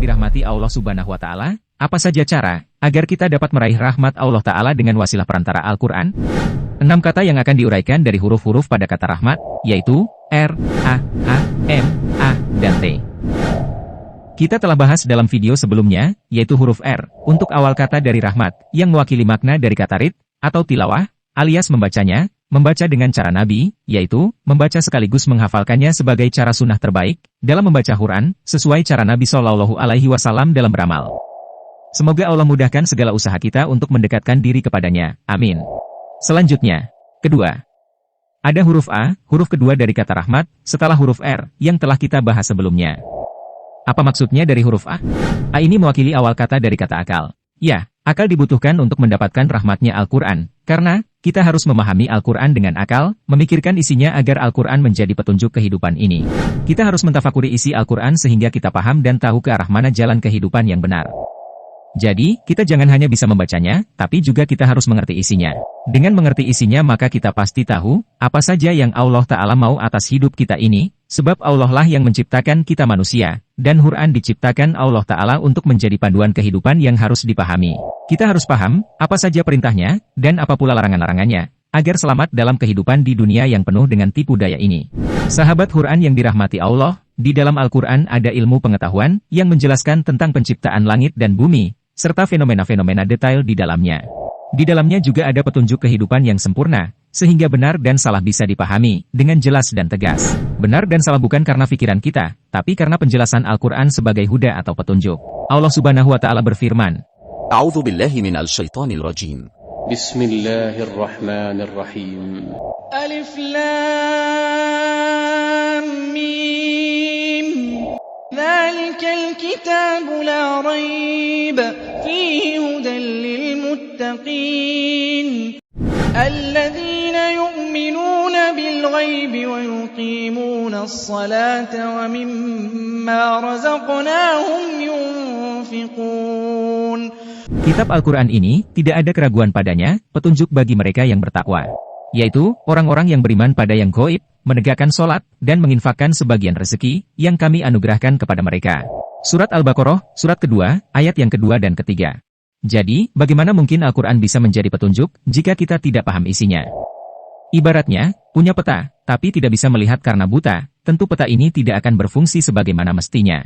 dirahmati Allah Subhanahu wa Ta'ala, apa saja cara agar kita dapat meraih rahmat Allah Ta'ala dengan wasilah perantara Al-Quran? 6 kata yang akan diuraikan dari huruf-huruf pada kata rahmat, yaitu R, A, H, M, A, dan T. Kita telah bahas dalam video sebelumnya, yaitu huruf R, untuk awal kata dari rahmat, yang mewakili makna dari kata rid, atau tilawah, alias membacanya, membaca dengan cara Nabi, yaitu, membaca sekaligus menghafalkannya sebagai cara sunnah terbaik, dalam membaca Quran, sesuai cara Nabi Shallallahu Alaihi Wasallam dalam beramal. Semoga Allah mudahkan segala usaha kita untuk mendekatkan diri kepadanya. Amin. Selanjutnya, kedua. Ada huruf A, huruf kedua dari kata rahmat, setelah huruf R, yang telah kita bahas sebelumnya. Apa maksudnya dari huruf A? A ini mewakili awal kata dari kata akal. Ya, akal dibutuhkan untuk mendapatkan rahmatnya Al-Quran, karena kita harus memahami Al-Quran dengan akal, memikirkan isinya agar Al-Quran menjadi petunjuk kehidupan ini. Kita harus mentafakuri isi Al-Quran sehingga kita paham dan tahu ke arah mana jalan kehidupan yang benar. Jadi, kita jangan hanya bisa membacanya, tapi juga kita harus mengerti isinya. Dengan mengerti isinya maka kita pasti tahu, apa saja yang Allah Ta'ala mau atas hidup kita ini, sebab Allah lah yang menciptakan kita manusia, dan Quran diciptakan Allah Ta'ala untuk menjadi panduan kehidupan yang harus dipahami. Kita harus paham, apa saja perintahnya, dan apa pula larangan-larangannya, agar selamat dalam kehidupan di dunia yang penuh dengan tipu daya ini. Sahabat Quran yang dirahmati Allah, di dalam Al-Quran ada ilmu pengetahuan, yang menjelaskan tentang penciptaan langit dan bumi, serta fenomena-fenomena detail di dalamnya. Di dalamnya juga ada petunjuk kehidupan yang sempurna, sehingga benar dan salah bisa dipahami, dengan jelas dan tegas. Benar dan salah bukan karena pikiran kita, tapi karena penjelasan Al-Quran sebagai huda atau petunjuk. Allah Subhanahu wa Ta'ala berfirman, A'udzu billahi minal syaitanir rajim. Bismillahirrahmanirrahim. Alif Lam Mim. Dzalikal kitabu la raib fihi hudan lil muttaqin. الذين يؤمنون بالغيب ويقيمون الصلاة ومما رزقناهم ينفقون. Kitab Al-Quran ini, tidak ada keraguan padanya, petunjuk bagi mereka yang bertakwa. Yaitu, orang-orang yang beriman pada yang gaib, menegakkan sholat, dan menginfakkan sebagian rezeki, yang kami anugerahkan kepada mereka. Surat Al-Baqarah, surat kedua, ayat yang kedua dan ketiga. Jadi, bagaimana mungkin Al-Quran bisa menjadi petunjuk, jika kita tidak paham isinya? Ibaratnya, punya peta, tapi tidak bisa melihat karena buta, tentu peta ini tidak akan berfungsi sebagaimana mestinya.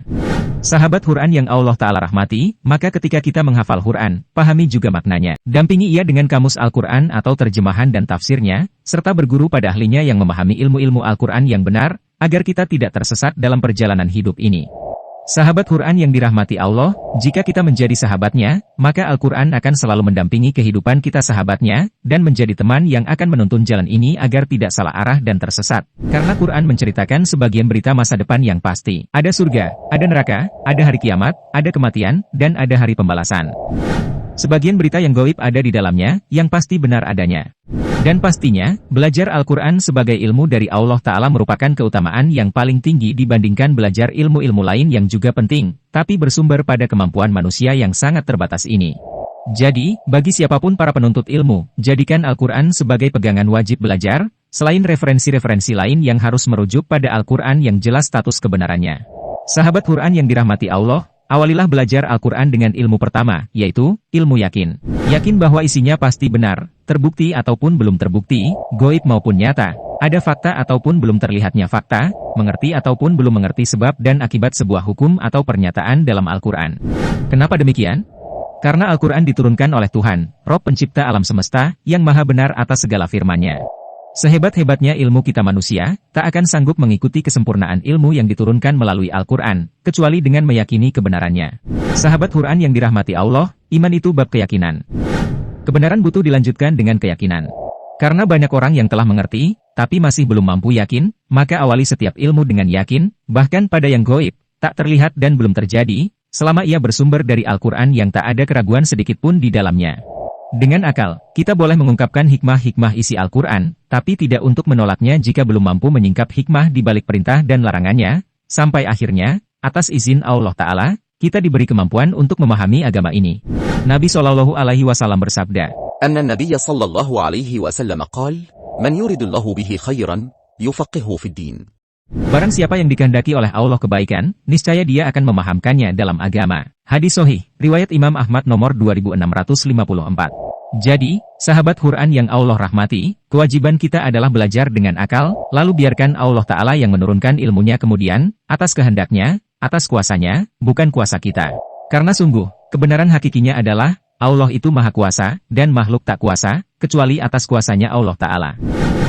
Sahabat Quran yang Allah Ta'ala rahmati, maka ketika kita menghafal Quran, pahami juga maknanya. Dampingi ia dengan kamus Al-Quran atau terjemahan dan tafsirnya, serta berguru pada ahlinya yang memahami ilmu-ilmu Al-Quran yang benar, agar kita tidak tersesat dalam perjalanan hidup ini. Sahabat Quran yang dirahmati Allah, jika kita menjadi sahabatnya, maka Al-Quran akan selalu mendampingi kehidupan kita sahabatnya, dan menjadi teman yang akan menuntun jalan ini agar tidak salah arah dan tersesat. Karena Quran menceritakan sebagian berita masa depan yang pasti. Ada surga, ada neraka, ada hari kiamat, ada kematian, dan ada hari pembalasan. Sebagian berita yang gaib ada di dalamnya, yang pasti benar adanya. Dan pastinya, belajar Al-Quran sebagai ilmu dari Allah Ta'ala merupakan keutamaan yang paling tinggi dibandingkan belajar ilmu-ilmu lain yang juga penting, tapi bersumber pada kemampuan manusia yang sangat terbatas ini. Jadi, bagi siapapun para penuntut ilmu, jadikan Al-Quran sebagai pegangan wajib belajar, selain referensi-referensi lain yang harus merujuk pada Al-Quran yang jelas status kebenarannya. Sahabat Quran yang dirahmati Allah, awalilah belajar Al-Quran dengan ilmu pertama, yaitu, ilmu yakin. Yakin bahwa isinya pasti benar, terbukti ataupun belum terbukti, gaib maupun nyata, ada fakta ataupun belum terlihatnya fakta, mengerti ataupun belum mengerti sebab dan akibat sebuah hukum atau pernyataan dalam Al-Quran. Kenapa demikian? Karena Al-Quran diturunkan oleh Tuhan, Rob pencipta alam semesta, yang maha benar atas segala firman-Nya. Sehebat-hebatnya ilmu kita manusia, tak akan sanggup mengikuti kesempurnaan ilmu yang diturunkan melalui Al-Quran, kecuali dengan meyakini kebenarannya. Sahabat Quran yang dirahmati Allah, iman itu bab keyakinan. Kebenaran butuh dilanjutkan dengan keyakinan. Karena banyak orang yang telah mengerti, tapi masih belum mampu yakin, maka awali setiap ilmu dengan yakin, bahkan pada yang gaib, tak terlihat dan belum terjadi, selama ia bersumber dari Al-Quran yang tak ada keraguan sedikit pun di dalamnya. Dengan akal, kita boleh mengungkapkan hikmah-hikmah isi Al-Quran, tapi tidak untuk menolaknya jika belum mampu menyingkap hikmah di balik perintah dan larangannya, sampai akhirnya, atas izin Allah Ta'ala, kita diberi kemampuan untuk memahami agama ini. Nabi Shallallahu Alaihi Wasallam bersabda, Anna Nabiya Sallallahu Alaihi Wasallam qal, Man yuridullahu bihi khairan, yufaqihu fid din. Barang siapa yang dikehendaki oleh Allah kebaikan, niscaya dia akan memahamkannya dalam agama. Hadis Sahih, riwayat Imam Ahmad nomor 2654. Jadi, sahabat Quran yang Allah rahmati, kewajiban kita adalah belajar dengan akal, lalu biarkan Allah Ta'ala yang menurunkan ilmunya kemudian, atas kehendaknya, atas kuasanya, bukan kuasa kita. Karena sungguh, kebenaran hakikinya adalah, Allah itu maha kuasa, dan makhluk tak kuasa, kecuali atas kuasanya Allah Ta'ala.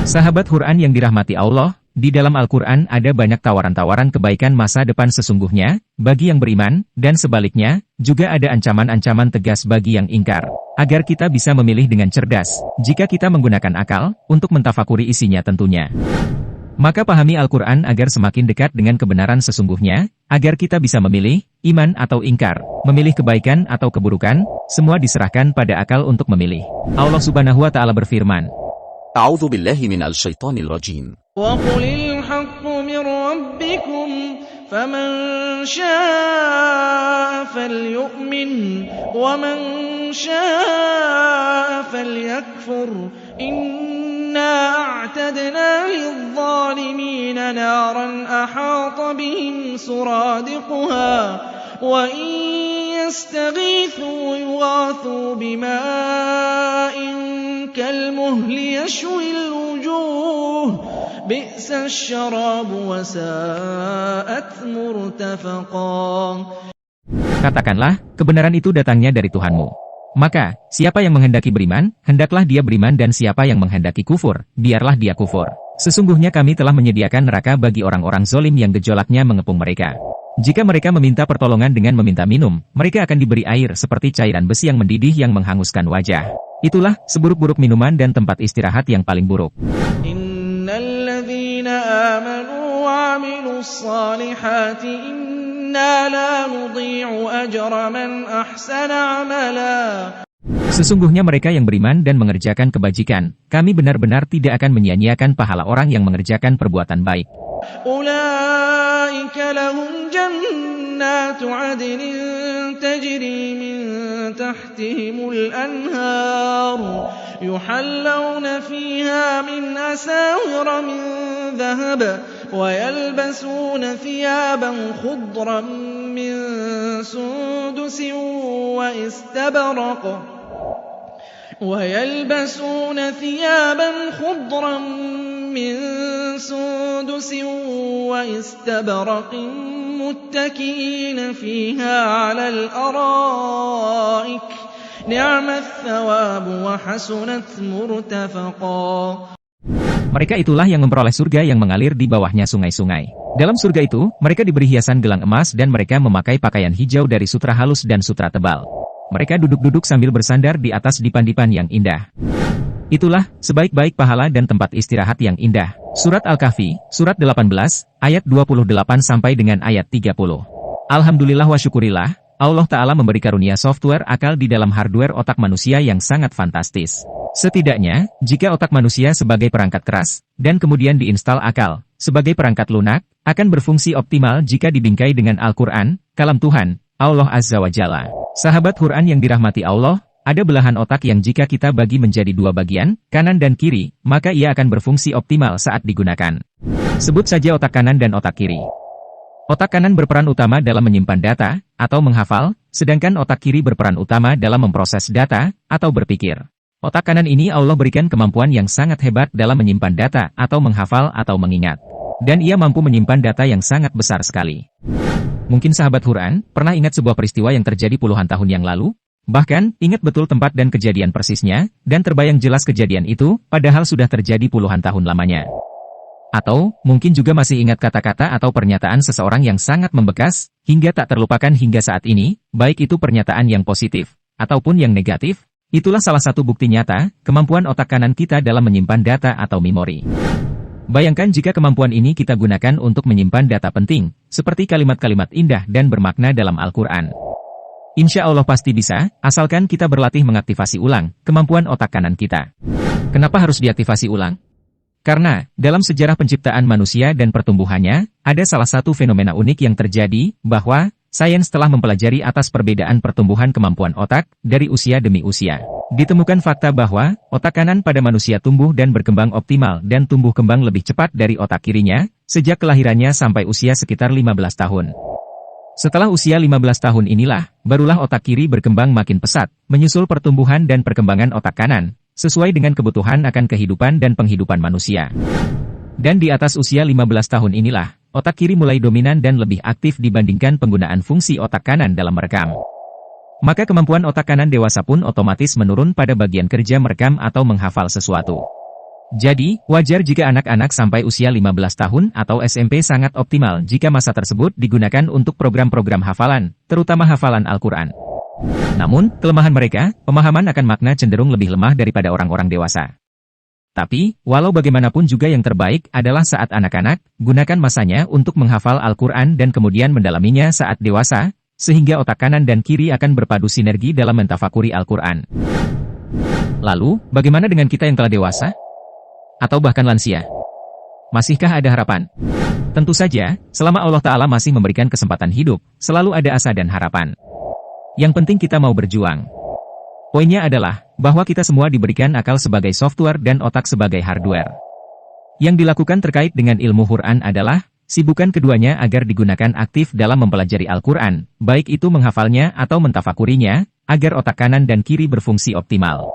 Sahabat Quran yang dirahmati Allah, di dalam Al-Quran ada banyak tawaran-tawaran kebaikan masa depan sesungguhnya, bagi yang beriman, dan sebaliknya, juga ada ancaman-ancaman tegas bagi yang ingkar. Agar kita bisa memilih dengan cerdas, jika kita menggunakan akal, untuk mentafakuri isinya tentunya. Maka pahami Al-Quran agar semakin dekat dengan kebenaran sesungguhnya, agar kita bisa memilih, iman atau ingkar, memilih kebaikan atau keburukan, semua diserahkan pada akal untuk memilih. Allah Subhanahu wa Ta'ala berfirman, أعوذ بالله من الشيطان الرجيم. وقل الحق من ربكم فمن شاء فليؤمن ومن شاء فليكفر إنا أعتدنا للظالمين نارا أحاط بهم سرادقها وإن يستغيثوا يغاثوا بماء كالمهل يشوي الوجوه بئس الشراب وساءت مرتفقا. Katakanlah, kebenaran itu datangnya dari Tuhanmu. Maka, siapa yang menghendaki beriman, hendaklah dia beriman dan siapa yang menghendaki kufur, biarlah dia kufur. Sesungguhnya kami telah menyediakan neraka bagi orang-orang zolim yang gejolaknya mengepung mereka. Jika mereka meminta pertolongan dengan meminta minum, mereka akan diberi air seperti cairan besi yang mendidih yang menghanguskan wajah. Itulah seburuk-buruk minuman dan tempat istirahat yang paling buruk. Innalladzina amanu wa 'amilus salihati inna la nudhi'u ajra man ahsana 'amala. Sesungguhnya mereka yang beriman dan mengerjakan kebajikan, kami benar-benar tidak akan menyia-nyiakan pahala orang yang mengerjakan perbuatan baik. Ulaika lahum jannatu 'adnin tajri min tahtihimul anhar yuhallawna fiha min asawira min dhahab wa yalbasuna thiyaban khudran min sundusin wa istabraq وَيَلْبَسُونَ ثِيَابًا خُضْرًا مِّن سُندُسٍ وَإِسْتَبْرَقٍ مُّتَّكِئِينَ فِيهَا عَلَى الْأَرَائِكِ نِعْمَ الثَّوَابُ وَحَسُنَتْ مُرْتَفَقًا. Mereka itulah yang memperoleh surga yang mengalir di bawahnya sungai-sungai. Dalam surga itu, mereka diberi hiasan gelang emas dan mereka memakai pakaian hijau dari sutra halus dan sutra tebal. Mereka duduk-duduk sambil bersandar di atas dipan-dipan yang indah. Itulah sebaik-baik pahala dan tempat istirahat yang indah. Surat Al-Kahfi, surat 18, ayat 28 sampai dengan ayat 30. Alhamdulillah wa syukurillah, Allah Ta'ala memberi karunia software akal di dalam hardware otak manusia yang sangat fantastis. Setidaknya, jika otak manusia sebagai perangkat keras, dan kemudian diinstal akal, sebagai perangkat lunak, akan berfungsi optimal jika dibingkai dengan Al-Quran, kalam Tuhan, Allah Azza wa Jalla. Sahabat Quran yang dirahmati Allah, ada belahan otak yang jika kita bagi menjadi dua bagian, kanan dan kiri, maka ia akan berfungsi optimal saat digunakan. Sebut saja otak kanan dan otak kiri. Otak kanan berperan utama dalam menyimpan data, atau menghafal, sedangkan otak kiri berperan utama dalam memproses data, atau berpikir. Otak kanan ini Allah berikan kemampuan yang sangat hebat dalam menyimpan data, atau menghafal atau mengingat. Dan ia mampu menyimpan data yang sangat besar sekali. Mungkin sahabat Quran pernah ingat sebuah peristiwa yang terjadi puluhan tahun yang lalu? Bahkan, ingat betul tempat dan kejadian persisnya, dan terbayang jelas kejadian itu, padahal sudah terjadi puluhan tahun lamanya. Atau, mungkin juga masih ingat kata-kata atau pernyataan seseorang yang sangat membekas, hingga tak terlupakan hingga saat ini, baik itu pernyataan yang positif, ataupun yang negatif. Itulah salah satu bukti nyata, kemampuan otak kanan kita dalam menyimpan data atau memori. Bayangkan jika kemampuan ini kita gunakan untuk menyimpan data penting, seperti kalimat-kalimat indah dan bermakna dalam Al-Quran. Insya Allah pasti bisa, asalkan kita berlatih mengaktifasi ulang kemampuan otak kanan kita. Kenapa harus diaktifasi ulang? Karena, dalam sejarah penciptaan manusia dan pertumbuhannya, ada salah satu fenomena unik yang terjadi, bahwa sains telah mempelajari atas perbedaan pertumbuhan kemampuan otak dari usia demi usia. Ditemukan fakta bahwa otak kanan pada manusia tumbuh dan berkembang optimal dan tumbuh kembang lebih cepat dari otak kirinya, sejak kelahirannya sampai usia sekitar 15 tahun. Setelah usia 15 tahun inilah, barulah otak kiri berkembang makin pesat, menyusul pertumbuhan dan perkembangan otak kanan, sesuai dengan kebutuhan akan kehidupan dan penghidupan manusia. Dan di atas usia 15 tahun inilah, otak kiri mulai dominan dan lebih aktif dibandingkan penggunaan fungsi otak kanan dalam merekam. Maka kemampuan otak kanan dewasa pun otomatis menurun pada bagian kerja merekam atau menghafal sesuatu. Jadi, wajar jika anak-anak sampai usia 15 tahun atau SMP sangat optimal jika masa tersebut digunakan untuk program-program hafalan, terutama hafalan Al-Quran. Namun, kelemahan mereka, pemahaman akan makna cenderung lebih lemah daripada orang-orang dewasa. Tapi, walau bagaimanapun juga yang terbaik adalah saat anak-anak, gunakan masanya untuk menghafal Al-Quran dan kemudian mendalaminya saat dewasa, sehingga otak kanan dan kiri akan berpadu sinergi dalam mentafakuri Al-Quran. Lalu, bagaimana dengan kita yang telah dewasa? Atau bahkan lansia? Masihkah ada harapan? Tentu saja, selama Allah Ta'ala masih memberikan kesempatan hidup, selalu ada asa dan harapan. Yang penting kita mau berjuang. Poinnya adalah, bahwa kita semua diberikan akal sebagai software dan otak sebagai hardware. Yang dilakukan terkait dengan ilmu Quran adalah, sibukkan keduanya agar digunakan aktif dalam mempelajari Al-Quran, baik itu menghafalnya atau mentafakurinya, agar otak kanan dan kiri berfungsi optimal.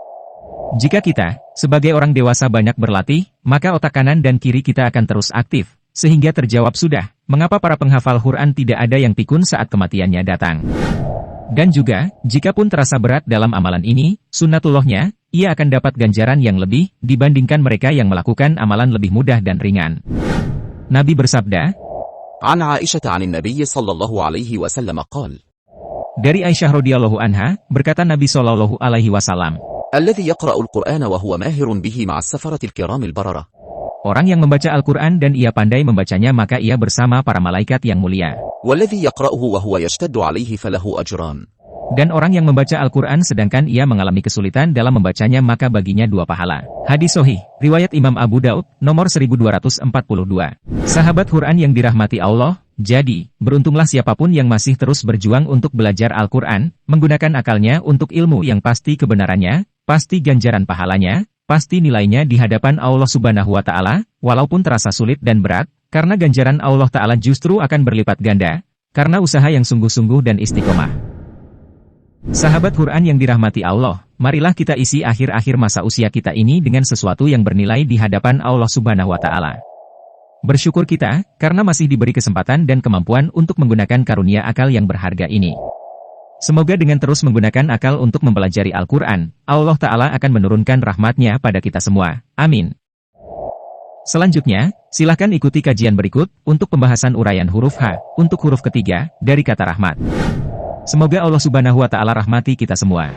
Jika kita, sebagai orang dewasa banyak berlatih, maka otak kanan dan kiri kita akan terus aktif, sehingga terjawab sudah, mengapa para penghafal Quran tidak ada yang pikun saat kematiannya datang. Dan juga, jika pun terasa berat dalam amalan ini, sunnatullahnya, ia akan dapat ganjaran yang lebih, dibandingkan mereka yang melakukan amalan lebih mudah dan ringan. Nabi bersabda, عن عائشة عن النبي صلى الله عليه وسلم قال dari Aisyah radhiyallahu anha, berkata Nabi sallallahu alaihi wasallam, الذي يقرأ القرآن وهو ماهر به مع السفرة الكرام البررة. orang yang membaca Al-Quran dan ia pandai membacanya maka ia bersama para malaikat yang mulia. والذي يقرأه وهو يشتد عليه فله أجران. Dan orang yang membaca Al-Quran sedangkan ia mengalami kesulitan dalam membacanya maka baginya 2 pahala. Hadis Sahih, riwayat Imam Abu Daud, nomor 1242. Sahabat Quran yang dirahmati Allah, jadi, beruntunglah siapapun yang masih terus berjuang untuk belajar Al-Quran, menggunakan akalnya untuk ilmu yang pasti kebenarannya, pasti ganjaran pahalanya, pasti nilainya di hadapan Allah Subhanahu wa Ta'ala, walaupun terasa sulit dan berat, karena ganjaran Allah Ta'ala justru akan berlipat ganda, karena usaha yang sungguh-sungguh dan istiqomah. Sahabat Quran yang dirahmati Allah, marilah kita isi akhir-akhir masa usia kita ini dengan sesuatu yang bernilai di hadapan Allah Subhanahu wa Ta'ala. Bersyukur kita, karena masih diberi kesempatan dan kemampuan untuk menggunakan karunia akal yang berharga ini. Semoga dengan terus menggunakan akal untuk mempelajari Al-Quran, Allah Ta'ala akan menurunkan rahmat-Nya pada kita semua. Amin. Selanjutnya, silahkan ikuti kajian berikut untuk pembahasan uraian huruf H untuk huruf ketiga dari kata rahmat. Semoga Allah Subhanahu wa Ta'ala rahmati kita semua.